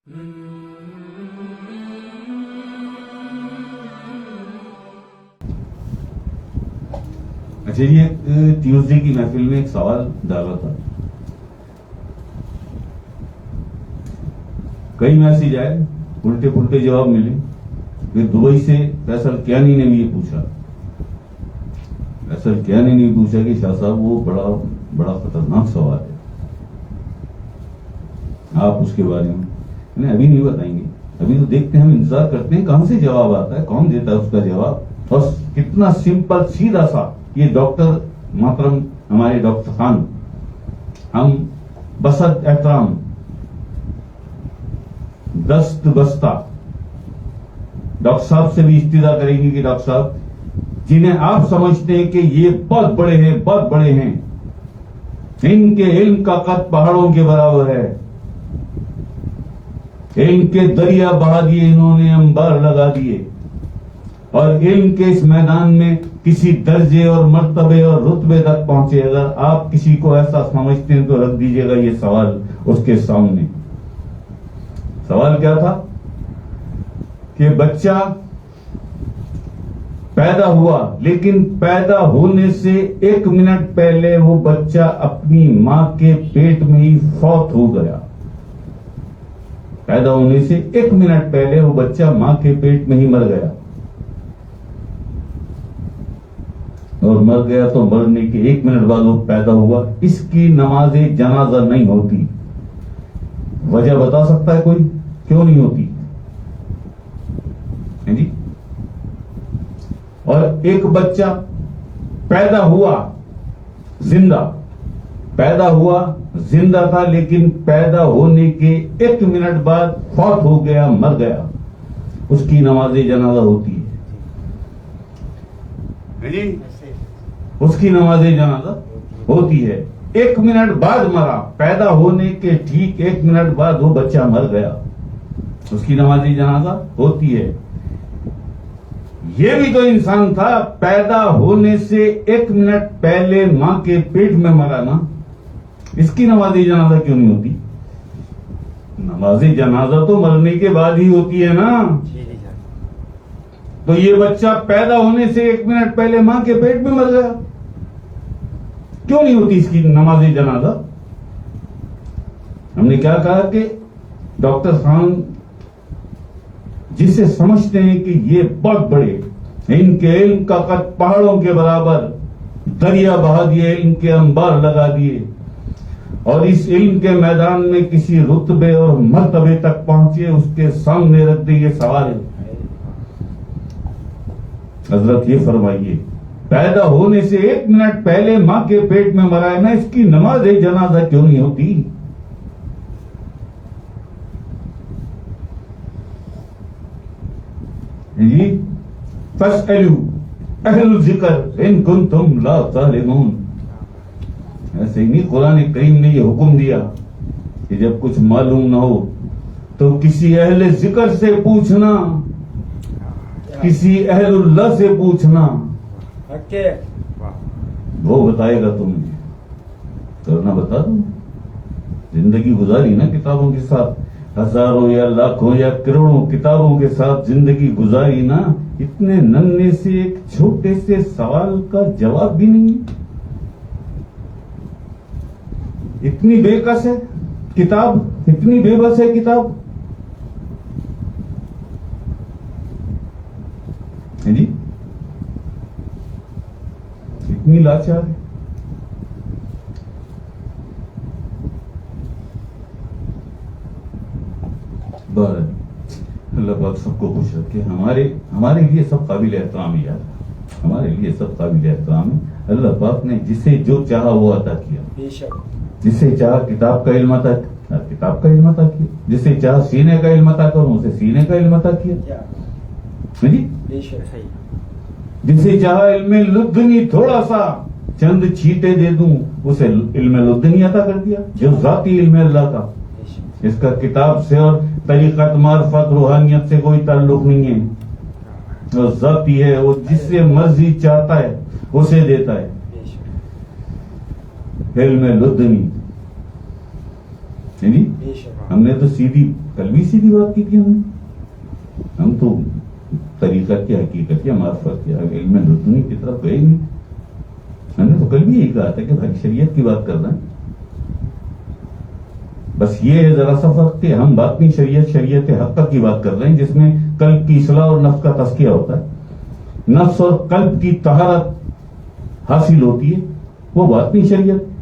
اچھا جی، ایک ٹیوزڈے کی محفل میں ایک سوال ڈالا تھا، کئی میسج آئے، الٹے پلٹے جواب ملے. پھر دبئی سے فیصل کیانی نے بھی یہ پوچھا، فیصل کیانی نے بھی پوچھا کہ شاہ صاحب وہ بڑا خطرناک سوال ہے، آپ اس کے بارے میں ابھی نہیں بتائیں گے، ابھی تو دیکھتے ہیں، ہم انتظار کرتے ہیں کہاں سے جواب آتا ہے، کون دیتا ہے اس کا جواب. اور کتنا سمپل سیدھا سا یہ ڈاکٹر محترم ہمارے ڈاکٹر خان، ہم بسط احترام دست بستہ ڈاکٹر صاحب سے بھی استدعا کریں گے کہ ڈاکٹر صاحب جنہیں آپ سمجھتے ہیں کہ یہ بہت بڑے ہیں، ان کے علم کا قد پہاڑوں کے برابر ہے، علم کے دریا بہا دیے انہوں نے، انبار لگا دیے، اور علم کے اس میدان میں کسی درجے اور مرتبے اور رتبے تک پہنچے. اگر آپ کسی کو ایسا سمجھتے ہیں تو رکھ دیجئے گا یہ سوال اس کے سامنے. سوال کیا تھا کہ بچہ پیدا ہوا، لیکن پیدا ہونے سے 1 منٹ پہلے وہ بچہ اپنی ماں کے پیٹ میں ہی فوت ہو گیا. پیدا ہونے سے 1 منٹ پہلے وہ بچہ ماں کے پیٹ میں ہی مر گیا، اور مر گیا تو مرنے کے 1 منٹ بعد وہ پیدا ہوا. اس کی نماز جنازہ نہیں ہوتی. وجہ بتا سکتا ہے کوئی کیوں نہیں ہوتی؟ جی، اور ایک بچہ پیدا ہوا زندہ تھا، لیکن پیدا ہونے کے 1 منٹ بعد فوت ہو گیا، مر گیا، اس کی نماز جنازہ ہوتی ہے. جی، اس کی نماز جنازہ ہوتی ہے. 1 منٹ بعد مرا، پیدا ہونے کے ٹھیک 1 منٹ بعد وہ بچہ مر گیا، اس کی نماز جنازہ ہوتی ہے. یہ بھی تو انسان تھا، پیدا ہونے سے 1 منٹ پہلے ماں کے پیٹ میں مرا نا، اس کی نماز جنازہ کیوں نہیں ہوتی؟ نماز جنازہ تو مرنے کے بعد ہی ہوتی ہے نا. تو یہ بچہ پیدا ہونے سے 1 منٹ پہلے ماں کے پیٹ میں مر گیا، کیوں نہیں ہوتی اس کی نماز جنازہ؟ ہم نے کیا کہا کہ ڈاکٹر خان جسے سمجھتے ہیں کہ یہ بہت بڑے، ان کے علم کا قد پہاڑوں کے برابر، دریا بہا دیے، علم کے انبار لگا دیے، اور اس علم کے میدان میں کسی رتبے اور مرتبے تک پہنچے، اس کے سامنے رکھ دے یہ سوال ہے. حضرت یہ فرمائیے، پیدا ہونے سے 1 منٹ پہلے ماں کے پیٹ میں مرا ہے نا، اس کی نماز جنازہ کیوں نہیں ہوتی؟ جی، فَاسْأَلُوا أَهْلَ الذِّكْرِ إِن كُنتُمْ لَا تَعْلَمُونَ. ایسے ہی نہیں، قرآن کریم نے یہ حکم دیا کہ جب کچھ معلوم نہ ہو تو کسی اہل ذکر سے پوچھنا، کسی اہل اللہ سے پوچھنا، وہ بتائے گا. تمہیں کرنا بتا دو. زندگی گزاری نا کتابوں کے ساتھ، ہزاروں یا لاکھوں یا کروڑوں کتابوں کے ساتھ زندگی گزاری نا، اتنے ننھے سے ایک چھوٹے سے سوال کا جواب بھی نہیں. اتنی بے کس ہے کتاب، اتنی بے بس ہے کتاب. جی، اتنی لاچار ہے. اللہ پاک سب کو خوش رکھے. ہمارے لیے سب قابل احترام ہے یار، ہمارے لیے سب قابل احترام ہے. اللہ پاک نے جسے جو چاہا وہ عطا کیا. جسے چاہا کتاب کا علم عطا کیا، جسے چاہا سینے کا علم عطا کروں اسے سینے کا علم عطا کیا. جی، جسے چاہا علم لدنی تھوڑا سا چند چھیٹے دے دوں اسے علم لدنی عطا کر دیا، جو ذاتی علم اللہ کا. اس کا کتاب سے اور طریقت معرفت روحانیت سے کوئی تعلق نہیں ہے، وہ ذاتی ہے. وہ جس سے مرضی چاہتا ہے اسے دیتا ہے. علم لدنی جی ہم نے تو کل بھی سیدھی بات کی تھی. ہم تو طریقہ کی حقیقت یا معرفت یا علم لدنی کی طرف گئے نہیں. ہم نے تو کل بھی یہی کہا تھا کہ بھائی شریعت کی بات کر رہے ہیں. بس یہ ہے ذرا سا فرق کہ ہم باطنی شریعت حق کی بات کر رہے ہیں، جس میں قلب کی اصلاح اور نفس کا تزکیہ ہوتا ہے، نفس اور قلب کی طہارت حاصل ہوتی ہے، وہ باطنی شریعت.